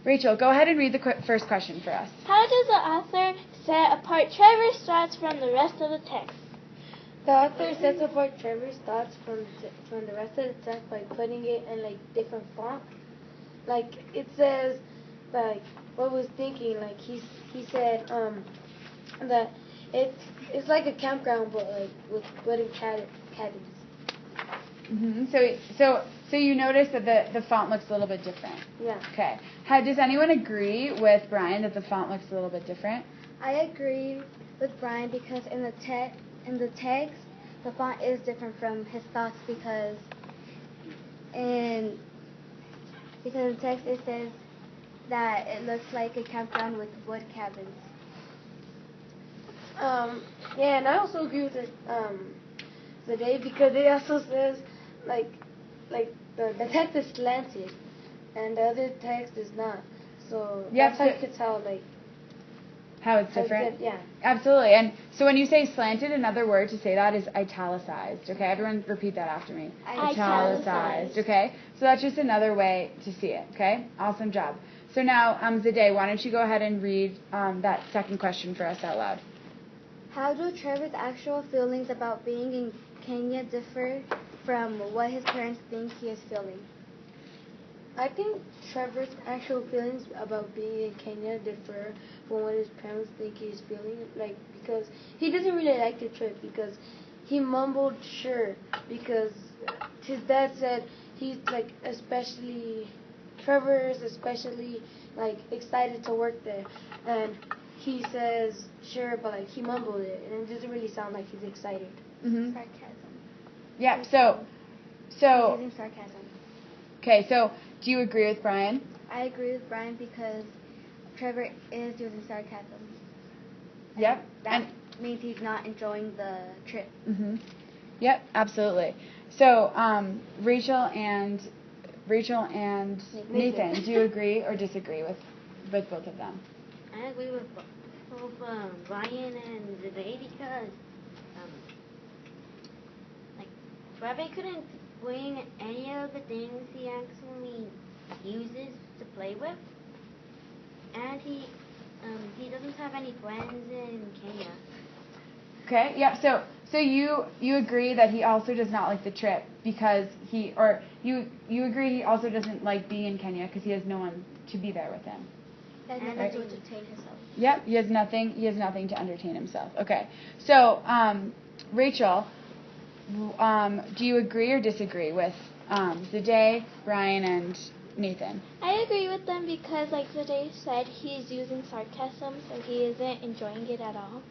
Rachel, go ahead and read the first question for us. How does the author set apart Trevor's thoughts from the rest of the text? The author sets apart Trevor's thoughts from the rest of the text by putting it in like different font. Like it says, like what was thinking. Like he said that it's like a campground, but like with wooden cabins. So you notice that the font looks a little bit different. Yeah. Okay. Does anyone agree with Brian that the font looks a little bit different? I agree with Brian because in the text, the font is different from his thoughts because in the text it says that it looks like a campground with wood cabins. Yeah, and I also agree with it today because it also says like the text is slanted and the other text is not. So that's how you could tell like how it's different. Yeah. Absolutely. And so when you say slanted, another word to say that is italicized. Okay, everyone repeat that after me. Italicized. Okay, so that's just another way to see it. Okay, awesome job. So now, Zade, why don't you go ahead and read that second question for us out loud? How do Trevor's actual feelings about being in Kenya differ from what his parents think he is feeling? I think Trevor's actual feelings about being in Kenya differ from what his parents think he's feeling, like because he doesn't really like the trip because he mumbled sure because his dad said he's like Trevor's especially like excited to work there, and he says sure, but like he mumbled it and it doesn't really sound like he's excited. Mm-hmm. Sarcasm. Yeah. So. He's using sarcasm. Okay. So do you agree with Brian? I agree with Brian because Trevor is using sarcasm. Yep. That means he's not enjoying the trip. Mm-hmm. Yep, absolutely. So, Rachel and Nathan, do you agree or disagree with both of them? I agree with both Brian and Zade because like Trevor couldn't bring any of the things he actually uses to play with, and he doesn't have any friends in Kenya. Okay. Yep. So you agree that he also does not like the trip because you agree he also doesn't like being in Kenya because he has no one to be there with him. He has nothing to entertain himself. Yep. He has nothing to entertain himself. Okay. So Rachel, do you agree or disagree with Zade, Brian, and Nathan? I agree with them because, like Zade said, he's using sarcasm, so he isn't enjoying it at all.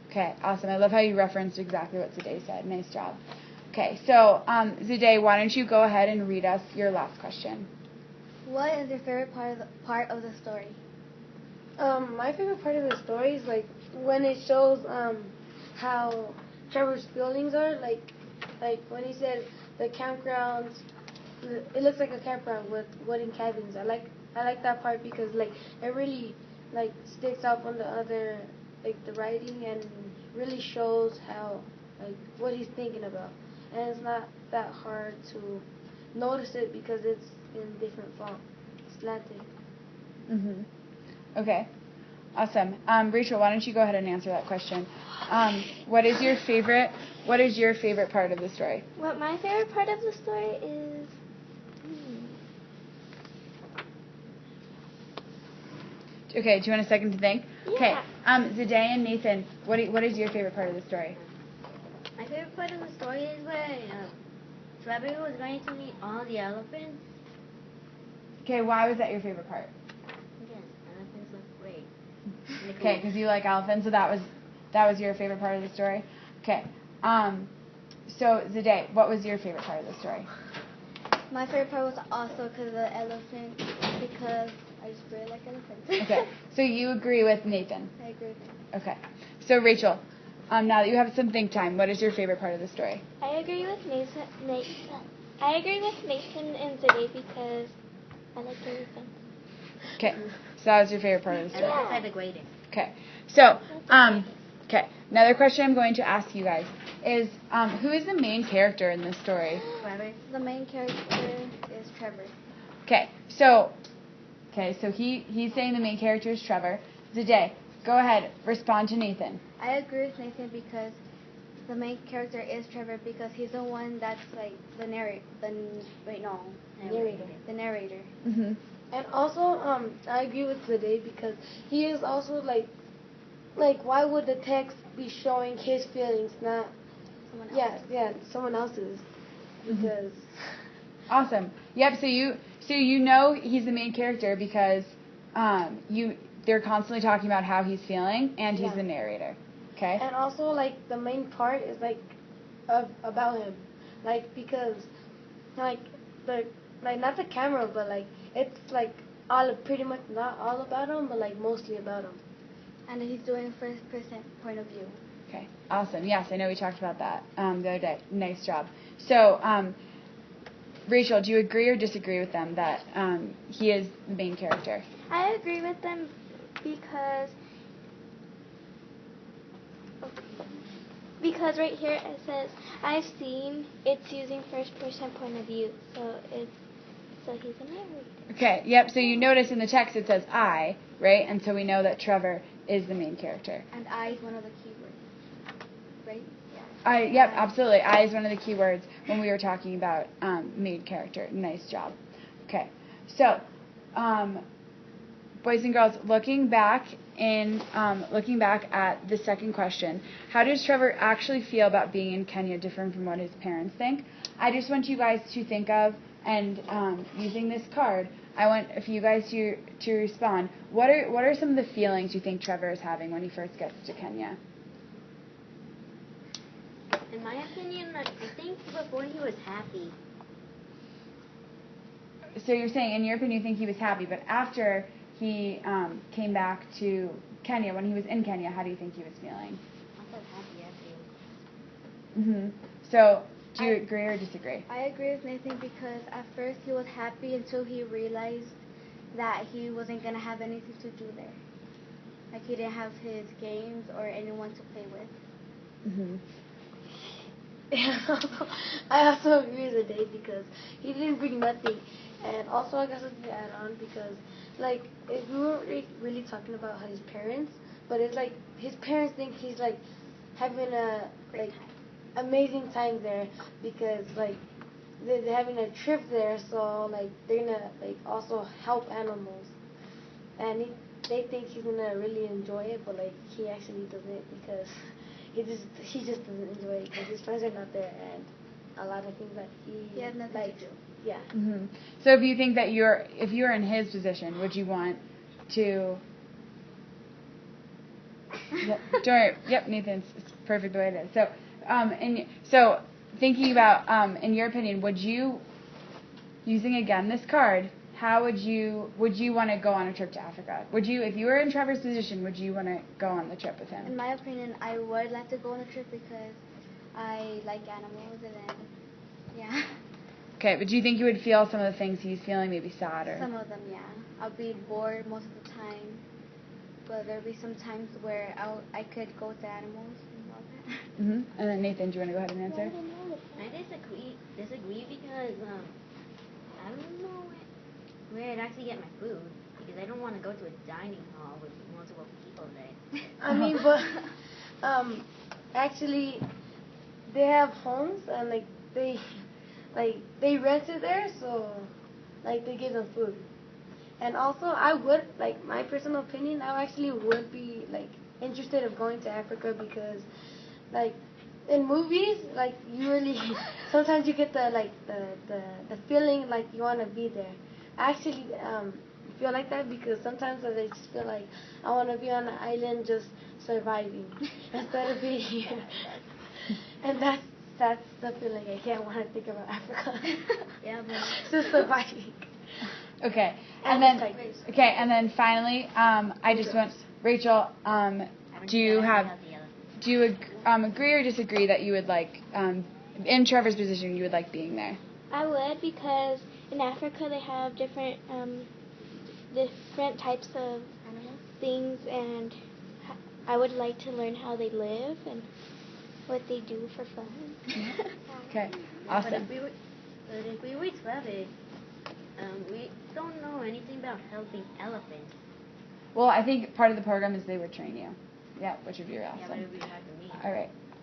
Okay, awesome. I love how you referenced exactly what Zade said. Nice job. Okay, so Zade, why don't you go ahead and read us your last question? What is your favorite part of the story? My favorite part of the story is like when it shows how Trevor's feelings are, like when he said the campgrounds. It looks like a campground with wooden cabins. I like that part because like it really like sticks out from the other like the writing and really shows how like what he's thinking about, and it's not that hard to notice it because it's in different font, slanted. Mhm. Okay. Awesome. Rachel, why don't you go ahead and answer that question? What is your favorite part of the story? What my favorite part of the story is. Okay, do you want a second to think? Yeah. Okay. Zade and Nathan, what is your favorite part of the story? My favorite part of the story is where Trevor was going to meet all the elephants. Okay, why was that your favorite part? Yes, elephants look great. Okay, because you like elephants, so that was your favorite part of the story? Okay. So, Zade, what was your favorite part of the story? My favorite part was also because of the elephant, because I just really like elephants. Okay, so you agree with Nathan? I agree with him. Okay. So, Rachel, now that you have some think time, what is your favorite part of the story? I agree with Nathan. I agree with Nathan and Zade because I like elephants. Okay, so that was your favorite part of the story. Elephants are the greatest. Okay, so, another question I'm going to ask you guys is, who is the main character in this story? Trevor. The main character is Trevor. Okay, so Okay, so he's saying the main character is Trevor. Zade, go ahead, respond to Nathan. I agree with Nathan because the main character is Trevor because he's the one that's like the narrator. The narrator. Mm-hmm. And also, I agree with Zade because he is also like why would the text be showing his feelings, not Someone else. someone else's? Because Awesome. Yep. So you know he's the main character because they're constantly talking about how he's feeling, and he's the narrator. Okay. and also like the main part is like about him, like because like the like not the camera, but like it's like all pretty much not all about him, but like mostly about him. And he's doing first person point of view. Okay. Awesome. Yes, I know we talked about that the other day. Nice job. So, Rachel, do you agree or disagree with them that he is the main character? I agree with them because right here it says I've seen it's using first person point of view, so he's a narrator. Okay. Yep. So you notice in the text it says I, right? And so we know that Trevor is the main character. And I is one of the keywords, right? Yep, absolutely. I is one of the key words when we were talking about main character. Nice job. Okay, so boys and girls, looking back at the second question, how does Trevor actually feel about being in Kenya, different from what his parents think? I just want you guys to think of, and using this card, I want for you guys to respond. What are some of the feelings you think Trevor is having when he first gets to Kenya? In my opinion, I think before he was happy. So you're saying, in your opinion, you think he was happy, but after he came back to Kenya, when he was in Kenya, how do you think he was feeling? I felt happy, I feel. So, do you agree or disagree? I agree with Nathan because at first he was happy until he realized that he wasn't going to have anything to do there. Like he didn't have his games or anyone to play with. I also agree with Dave because he didn't bring nothing, and also I guess to add on because like if we were really talking about his parents, but it's like his parents think he's like having a like amazing time there because like they're having a trip there, so like they're gonna like also help animals, and they think he's gonna really enjoy it, but like he actually doesn't because he just doesn't enjoy it because his friends are not there and a lot of things that he has nothing likes. to do. Yeah. So if you think that if you're in his position, would you want to? Yep, Nathan, it's perfect the way it is. So, so thinking about, in your opinion, would you, using again this card, how would you want to go on a trip to Africa? Would you, if you were in Trevor's position, would you want to go on the trip with him? In my opinion, I would like to go on a trip because I like animals and then, yeah. Okay, but do you think you would feel some of the things he's feeling, maybe sad or? Some of them, yeah. I'll be bored most of the time, but there'll be some times where I could go with the animals and all that. And then Nathan, do you want to go ahead and answer? I disagree because I don't know where I'd actually get my food because I don't want to go to a dining hall with multiple people there. I mean, but actually, they have homes and they rent it there, so like they give them food. And also, I would like my personal opinion. I actually would be like interested of going to Africa because, like, in movies, like you really sometimes you get the feeling like you want to be there. I actually feel like that because sometimes I just feel like I want to be on an island just surviving instead of being here. And that's the feeling I can't want to think about Africa. Yeah, but Just surviving. Okay, And and then finally, I just want Rachel. Do you agree or disagree that you would like in Trevor's position you would like being there? I would because in Africa they have different types of things, and I would like to learn how they live and what they do for fun. Okay, But awesome. if we were 12, we don't know anything about helping elephants. Well, I think part of the program is they would train you. Yeah, which would be awesome. Yeah, but it would be hard for me. All right.